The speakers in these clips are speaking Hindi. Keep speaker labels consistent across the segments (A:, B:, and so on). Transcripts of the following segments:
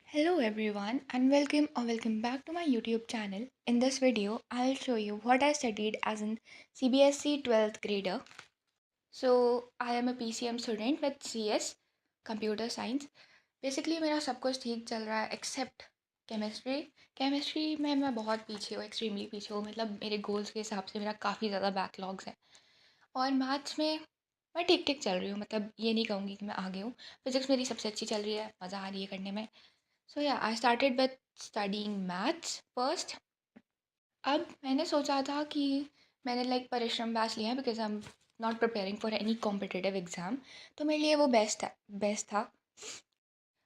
A: Hello everyone and welcome back to my YouTube channel. In this video, I'll show you what I studied as an CBSE 12th grader. So, I am a PCM student with CS Computer Science. Basically मेरा सब कुछ ठीक चल रहा है एक्सेप्ट केमिस्ट्री में मैं बहुत पीछे हूँ, एक्सट्रीमली पीछे हूँ। मतलब मेरे गोल्स के हिसाब से मेरा काफ़ी ज़्यादा बैकलॉग्स है। और मैथ्स में मैं ठीक ठीक चल रही हूँ, मतलब ये नहीं कहूँगी कि मैं आगे हूँ। फिजिक्स मेरी सबसे अच्छी चल रही है, मज़ा आ रही है करने में। So yeah, I started with studying maths first. अब मैंने सोचा था कि मैंने परिश्रम बैच लिया है because I am not preparing for any competitive exam. तो मेरे लिए वो बेस्ट था।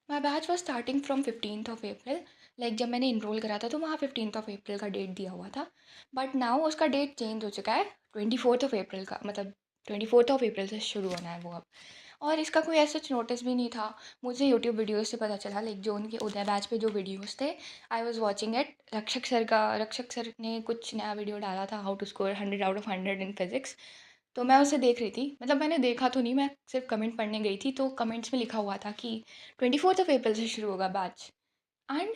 A: My batch was starting from 15th of April। जब मैंने इनरोल करा था तो वहाँ 15th of April का डेट दिया हुआ था, बट नाउ उसका डेट चेंज हो चुका है 24th of April का। मतलब 24th of April से शुरू होना है वो अब। और इसका कोई ऐसा नोटिस भी नहीं था। मुझे यूट्यूब वीडियोस से पता चला, जो उनके उदय बैच पे जो वीडियोस थे, I was watching it. Rakshak sir ने कुछ नया वीडियो डाला था, how to score 100 out of 100 in physics. तो मैं उसे देख रही थी, मतलब मैंने देखा तो नहीं, मैं सिर्फ कमेंट पढ़ने गई थी। तो कमेंट्स में लिखा हुआ था कि 24th of April से शुरू होगा बैच। एंड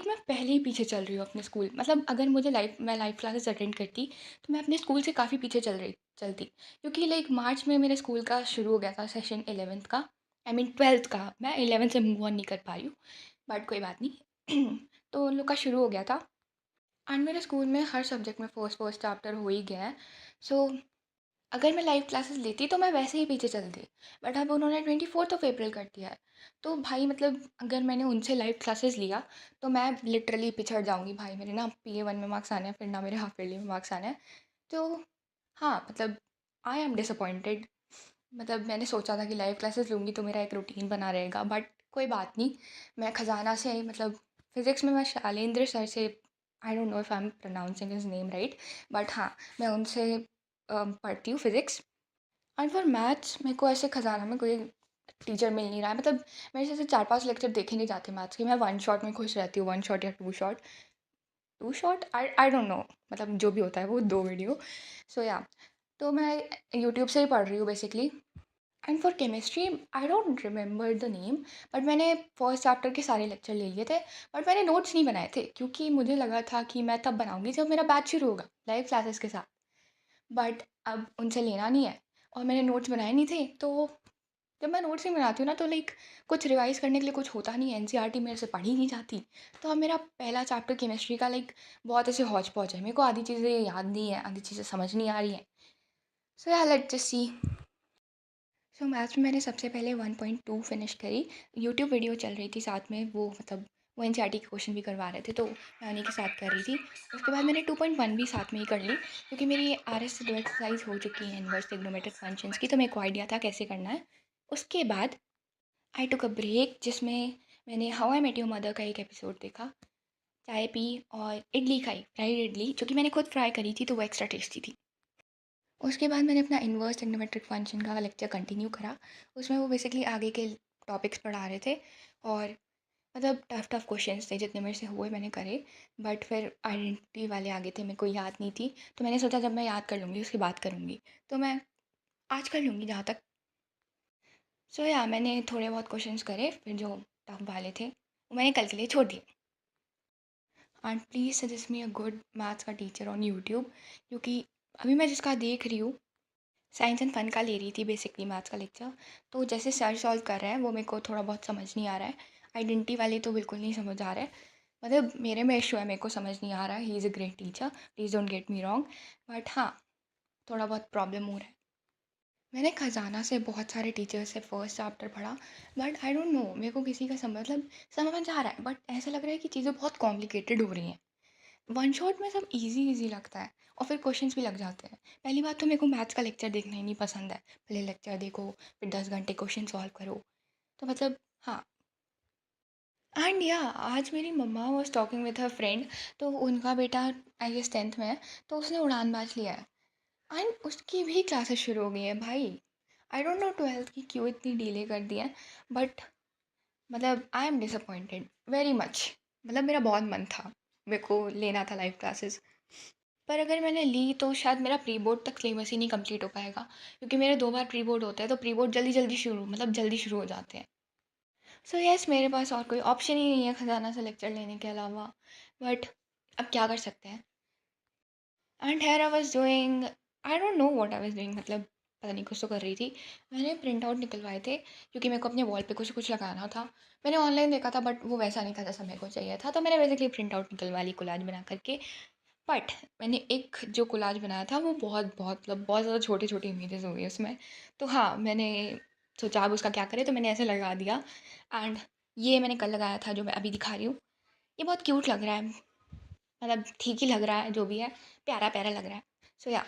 A: मैं पहले ही पीछे चल रही हूँ अपने स्कूल। मतलब अगर मैं लाइव क्लासेस अटेंड करती तो मैं अपने स्कूल से काफ़ी पीछे चलती। क्योंकि मार्च में मेरे स्कूल का शुरू हो गया था सेशन 11th का, आई मीन 12th का। मैं 11th से मूव ऑन नहीं कर पा रही हूँ, बट कोई बात नहीं। तो उन लोग का शुरू हो गया था। एंड मेरे स्कूल में हर सब्जेक्ट में फर्स्ट फर्स्ट चैप्टर हो ही गया है। सो अगर मैं लाइव क्लासेस लेती तो मैं वैसे ही पीछे चलती। बट अब उन्होंने 24th of April कर दिया है। तो भाई मतलब अगर मैंने उनसे लाइव क्लासेस लिया तो मैं लिटरली पिछड़ जाऊंगी भाई। मेरे ना PA1 में मार्क्स आने हैं, फिर ना मेरे हाफ ईयरली में मार्क्स आने हैं। तो हाँ, मतलब आई एम डिसअपॉइंटेड। मतलब मैंने सोचा था कि लाइव क्लासेस लूँगी तो मेरा एक रूटीन बना रहेगा, बट कोई बात नहीं। मैं खजाना से मतलब फिज़िक्स में मैं शालेंद्र सर से, आई don't know if I am pronouncing his name right, but हाँ, मैं उनसे पढ़ती हूँ फिज़िक्स। एंड फॉर मैथ्स मेरे को ऐसे खजाना में कोई टीचर मिल नहीं रहा है। मतलब मेरे से ऐसे 4-5 लेक्चर देखे नहीं जाते मैथ्स के। मैं वन शॉट में खुश रहती हूँ, वन शॉट या two shot, I don't know. मतलब जो भी होता है वो 2 वीडियो। सो या, तो मैं यूट्यूब से ही पढ़ रही हूँ basically. And for chemistry I don't remember the name, but मैंने फर्स्ट चैप्टर के सारे लेक्चर ले लिए थे। बट मैंने नोट्स नहीं बनाए थे क्योंकि मुझे लगा था कि मैं तब बनाऊंगी जब मेरा बैच शुरू होगा लाइव क्लासेस के साथ। बट अब उनसे लेना नहीं है और मैंने नोट्स बनाए नहीं थे। तो जब मैं नोट्स नहीं बनाती हूँ ना तो कुछ रिवाइज़ करने के लिए कुछ होता नहीं है, एनसीईआरटी मेरे से पढ़ी नहीं जाती। तो अब मेरा पहला चैप्टर केमिस्ट्री का बहुत ऐसे हौच पौच है। मेरे को आधी चीज़ें याद नहीं है, आधी चीज़ें समझ नहीं आ रही हैं। सो या let's just see. So maths में मैंने सबसे पहले 1.2 फिनिश करी। यूट्यूब वीडियो चल रही थी साथ में, वो मतलब वो एनसीईआरटी के क्वेश्चन भी करवा रहे थे तो मैं उन्हीं के साथ कर रही थी। उसके बाद मैंने 2.1 भी साथ में ही कर ली क्योंकि मेरी RS से 2 एक्सरसाइज हो चुकी है इनवर्स ट्रिग्नोमेट्रिक फंक्शंस की, तो मेरे को आइडिया था कैसे करना है। उसके बाद आई टुक अ ब्रेक जिसमें मैंने How I Met Your Mother का एक एपिसोड देखा, चाय पी और इडली खाई, फ्राइड इडली, जो कि मैंने खुद फ्राई करी थी तो वो एक्स्ट्रा टेस्टी थी। उसके बाद मैंने अपना इन्वर्स ट्रिग्नोमेट्रिक फंक्शन का लेक्चर कंटिन्यू करा। उसमें वो बेसिकली आगे के टॉपिक्स पढ़ा रहे थे और मतलब टफ टफ क्वेश्चंस थे, जितने मेरे से हुए मैंने करे। बट फिर आइडेंटिटी वाले आगे थे, मेरे को याद नहीं थी। तो मैंने सोचा जब मैं याद कर लूँगी उसके बाद करूँगी, तो मैं आज कर लूँगी जहाँ तक। सो या मैंने थोड़े बहुत क्वेश्चंस करे, फिर जो टफ वाले थे वो मैंने कल के लिए छोड़ दिए। And please suggest me a good maths का टीचर ऑन यूट्यूब, क्योंकि अभी मैं जिसका देख रही हूँ साइंस एंड फन का ले रही थी बेसिकली मैथ्स का लेक्चर। तो जैसे सर सॉल्व कर रहे हैं वो मेरे को थोड़ा बहुत समझ नहीं आ रहा है। आइडेंटिटी वाले तो बिल्कुल नहीं समझ आ रहा है। मतलब मेरे में इशू है, मेरे को समझ नहीं आ रहा है। He is a great teacher, please don't get me wrong, but हाँ, थोड़ा बहुत प्रॉब्लम हो रहा है। मैंने खजाना से बहुत सारे टीचर्स से फर्स्ट चैप्टर पढ़ा, बट आई डोंट नो मेरे को किसी का मतलब समझ आ रहा है, बट ऐसा लग रहा है कि चीज़ें बहुत कॉम्प्लिकेटेड हो रही हैं। वन शॉट में सब इजी इजी लगता है और फिर क्वेश्चंस भी लग जाते हैं। पहली बात तो मेरे को मैथ्स का लेक्चर देखना ही नहीं पसंद है। पहले लेक्चर देखो, फिर 10 घंटे क्वेश्चन सॉल्व करो। तो मतलब हाँ। एंड या आज मेरी मम्मा was talking with her friend, तो उनका बेटा आई गेस 10th में है, तो उसने उड़ान बाज लिया है। एंड उसकी भी क्लासेस शुरू हो गई है भाई। आई डोंट नो 12th की क्यों इतनी डिले कर दी है, बट मतलब I am disappointed very much. मतलब मेरा बहुत मन था, मेरे को लेना था लाइव क्लासेस, पर अगर मैंने ली तो शायद मेरा प्री बोर्ड तक सिलेबस ही नहीं कंप्लीट हो पाएगा, क्योंकि मेरे 2 बार प्री बोर्ड होता है। तो प्री बोर्ड जल्दी जल्दी शुरू, मतलब जल्दी शुरू हो जाते हैं। सो यस, मेरे पास और कोई ऑप्शन ही नहीं है खजाना से लेक्चर लेने के अलावा, बट अब क्या कर सकते हैं। And here I was doing, I don't know what I was doing, मतलब पता नहीं, कुछ तो कर रही थी। मैंने प्रिंट आउट निकलवाए थे क्योंकि मेरे को अपने वॉल पे कुछ कुछ लगाना था। मैंने ऑनलाइन देखा था बट वो वैसा नहीं था जैसा मेरे को चाहिए था, तो मैंने बेसिकली प्रिंट आउट निकलवा ली कोलाज बना करके। बट मैंने एक जो कोलाज बनाया था वो बहुत बहुत मतलब बहुत ज़्यादा छोटी छोटी इमेजेस हो गई उसमें। तो हाँ, मैंने सोचा अब उसका क्या करें, तो मैंने ऐसे लगा दिया। एंड ये मैंने कल लगाया था जो मैं अभी दिखा रही हूँ। ये बहुत क्यूट लग रहा है, मतलब ठीक ही लग रहा है, जो भी है प्यारा प्यारा लग रहा है। सो या,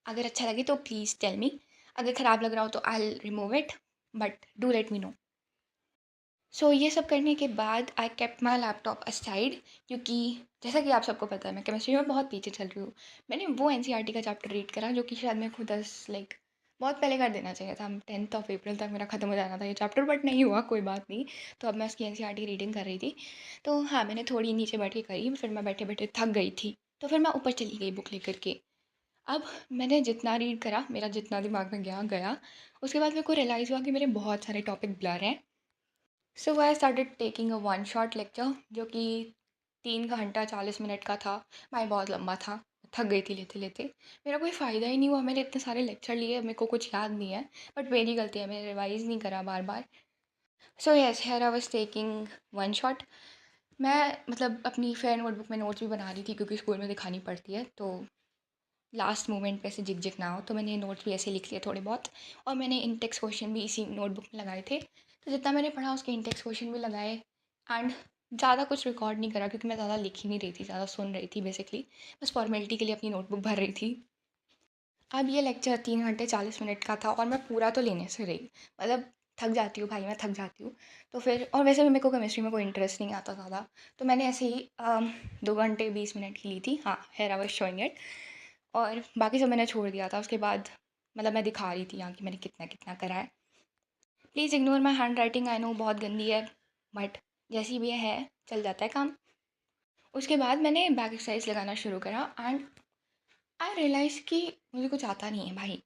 A: अगर अच्छा लगे तो प्लीज़ टेल मी, अगर ख़राब लग रहा हो तो I will remove it, but do let me know. So ये सब करने के बाद I kept my laptop aside, क्योंकि जैसा कि आप सबको पता है मैं केमिस्ट्री में बहुत पीछे चल रही हूँ। मैंने वो एनसीईआरटी का चैप्टर रीड करा जो कि शायद मेरे को 10 लाइक बहुत पहले कर देना चाहिए था। 10th ऑफ अप्रैल तक मेरा ख़त्म हो जाना था ये चैप्टर, बट नहीं हुआ, कोई बात नहीं। तो अब मैं उसकी एनसीईआरटी रीडिंग कर रही थी। तो हाँ, मैंने थोड़ी नीचे बैठ के करी, फिर मैं बैठे बैठे थक गई थी, तो फिर मैं ऊपर चली गई बुक लेकर के। अब मैंने जितना रीड करा, मेरा जितना दिमाग में गया गया, उसके बाद मेरे को रियलाइज़ हुआ कि मेरे बहुत सारे टॉपिक ब्लर हैं। So I started taking a one shot lecture जो कि 3 घंटा 40 मिनट का था। भाई बहुत लंबा था, थक गई थी लेते लेते। मेरा कोई फ़ायदा ही नहीं हुआ, मैंने इतने सारे लेक्चर लिए, मेरे को कुछ याद नहीं है। बट मेरी गलती है, मैंने रिवाइज़ नहीं करा बार बार। So yes, here I was taking one shot. मैं मतलब अपनी फेयर नोटबुक में नोट्स भी बना रही थी क्योंकि स्कूल में दिखानी पड़ती है, तो लास्ट मोमेंट पे ऐसे झिक झिक ना हो, तो मैंने नोट्स भी ऐसे लिख लिए थोड़े बहुत। और मैंने इंटेक्स क्वेश्चन भी इसी नोटबुक में लगाए थे, तो जितना मैंने पढ़ा उसके इंटेक्स क्वेश्चन भी लगाए। एंड ज़्यादा कुछ रिकॉर्ड नहीं करा क्योंकि मैं ज़्यादा लिख ही नहीं रही थी, ज़्यादा सुन रही थी बेसिकली। बस फॉर्मेलिटी के लिए अपनी नोटबुक भर रही थी। अब ये लेक्चर 3 घंटे 40 मिनट का था और मैं पूरा तो लेने से रही, मतलब थक जाती हूँ भाई, मैं थक जाती हूँ। तो फिर और वैसे भी मेरे को केमिस्ट्री में कोई इंटरेस्ट नहीं आता ज़्यादा, तो मैंने ऐसे ही 2 घंटे 20 मिनट की ली थी। हाँ, here I was showing it. और बाकी सब मैंने छोड़ दिया था उसके बाद। मतलब मैं दिखा रही थी यहाँ कि मैंने कितना कितना करा है। Please ignore my hand writing, I know बहुत गंदी है, बट जैसी भी है चल जाता है काम। उसके बाद मैंने बैक एक्सरसाइज लगाना शुरू करा एंड आई रियलाइज़ कि मुझे कुछ आता नहीं है भाई।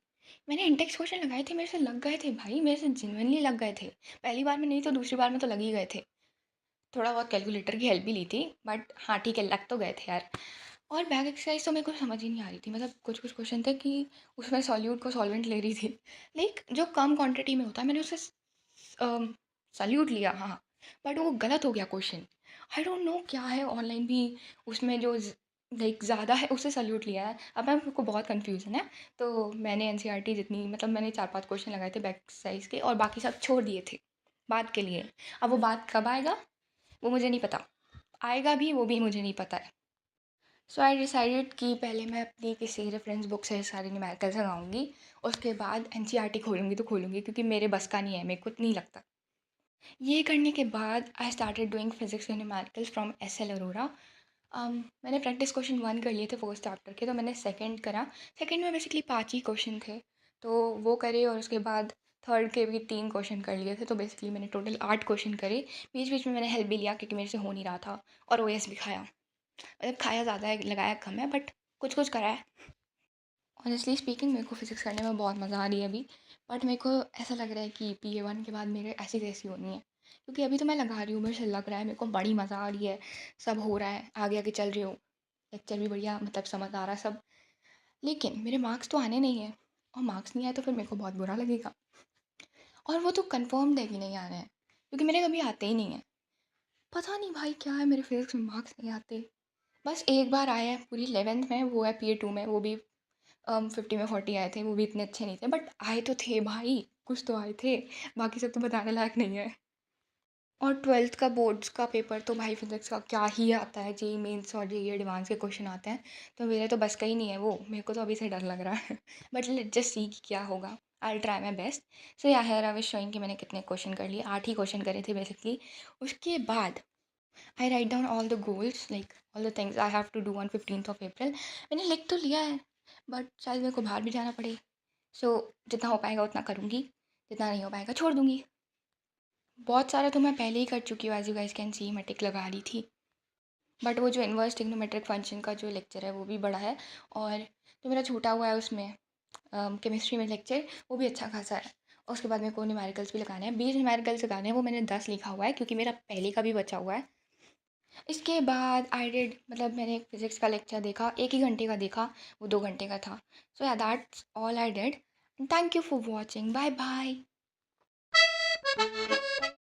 A: मैंने इंटेक्स क्वेश्चन लगाए थे, मेरे से लग गए थे भाई, मेरे से जेनुइनली लग गए थे। पहली बार में नहीं तो दूसरी बार में तो लग ही गए थे। थोड़ा बहुत कैलकुलेटर की हेल्प भी ली थी, बट हाँ ठीक है, लग तो गए थे यार। और बैक एक्सरसाइज तो मेरे को समझ ही नहीं आ रही थी, मतलब कुछ कुछ क्वेश्चन थे कि उसमें सॉल्यूट को सॉल्वेंट ले रही थी, लाइक जो कम क्वांटिटी में होता है, मैंने उससे सॉल्यूट लिया, हाँ, बट वो गलत हो गया क्वेश्चन। आई डोंट नो क्या है ऑनलाइन भी, उसमें जो लाइक ज़्यादा है उससे सॉल्यूट लिया है। अब मैं मेरे को बहुत कन्फ्यूज़न है। तो मैंने एनसीईआरटी जितनी, मतलब मैंने 4-5 क्वेश्चन लगाए थे बैक एक्सरसाइज के और बाकी सब छोड़ दिए थे बाद के लिए। अब वो बाद कब आएगा वो मुझे नहीं पता, आएगा भी वो भी मुझे नहीं पता है। सो आई डिसाइडेड कि पहले मैं अपनी किसी रेफरेंस बुक से सारी न्यूमेरिकल्स लगाऊंगी, उसके बाद एनसीईआरटी खोलूंगी तो खोलूंगी क्योंकि मेरे बस का नहीं है, मेरे को नहीं लगता। ये करने के बाद आई स्टार्टेड डूइंग फिजिक्स के numericals from S L Arora. मैंने प्रैक्टिस क्वेश्चन 1 कर लिए थे फर्स्ट चैप्टर के, तो मैंने सेकंड करा। सेकंड में बेसिकली 5 ही क्वेश्चन थे, तो वो करे और उसके बाद थर्ड के भी 3 क्वेश्चन कर लिए थे, तो बेसिकली मैंने टोटल 8 क्वेश्चन करे। बीच बीच में मैंने हेल्प भी लिया क्योंकि मेरे से हो नहीं रहा था, और ओएस भी खाया। मतलब खाया ज़्यादा है, लगाया कम है, बट कुछ कुछ करा है। ऑनेस्टली स्पीकिंग मेरे को फिज़िक्स करने में बहुत मज़ा आ रही है अभी, बट मेरे को ऐसा लग रहा है कि PA1 के बाद मेरे ऐसी तैसी होनी है, क्योंकि अभी तो मैं लगा रही हूँ, मेरे से लग रहा है, मेरे को बड़ी मज़ा आ रही है, सब हो रहा है, आगे आगे चल रही हूँ, लेक्चर भी बढ़िया, मतलब समझ आ रहा है सब। लेकिन मेरे मार्क्स तो आने नहीं है, और मार्क्स नहीं आए तो फिर मेरे को बहुत बुरा लगेगा। और वो तो कन्फर्म्ड है कि नहीं आना है, क्योंकि मेरे कभी आते ही नहीं है। पता नहीं भाई क्या है, मेरे फिज़िक्स में मार्क्स नहीं आते। बस एक बार आया है पूरी 11th में, वो है PA2 में, वो भी 50 में 40 आए थे, वो भी इतने अच्छे नहीं थे, बट आए तो थे भाई, कुछ तो आए थे। बाकी सब तो बताने लायक नहीं है। और 12th का बोर्ड्स का पेपर तो भाई फिजिक्स का क्या ही आता है, जेई मेंस और जेई एडवांस के क्वेश्चन आते हैं, तो मेरे तो बस का ही नहीं है वो, मेरे को तो अभी से डर लग रहा है। बट लेट्स जस्ट सी कि क्या होगा। I try my best. सो या हियर आई वाज शोइंग कि मैंने कितने क्वेश्चन कर लिए, 8 ही क्वेश्चन करे थे बेसिकली। उसके बाद I write down all the goals, like all the things I have to do on 15th of April. मैंने लिख तो लिया है, बट शायद मेरे को बाहर भी जाना पड़े। सो जितना हो पाएगा उतना करूँगी, जितना नहीं हो पाएगा छोड़ दूँगी। बहुत सारा तो मैं पहले ही कर चुकी हूँ, as you guys can see, मैं टिक लगा रही थी। बट वो जो इन्वर्स ट्रिग्नोमेट्रिक फंक्शन का जो लेक्चर है वो भी बड़ा है, और जो मेरा छूटा हुआ है उसमें केमिस्ट्री में लेक्चर, वो भी अच्छा खासा है। उसके बाद मेरे को न्यूमेरिकल्स भी लगाने हैं, 20 न्यूमेरिकल्स लगाने हैं, वो मैंने 10 लिखा हुआ है क्योंकि मेरा पहले का भी बचा हुआ है। इसके बाद आई डिड मतलब मैंने एक फिज़िक्स का लेक्चर देखा, 1 ही घंटे का देखा, वो 2 घंटे का था। So yeah that's all I did. Thank you for watching, bye bye.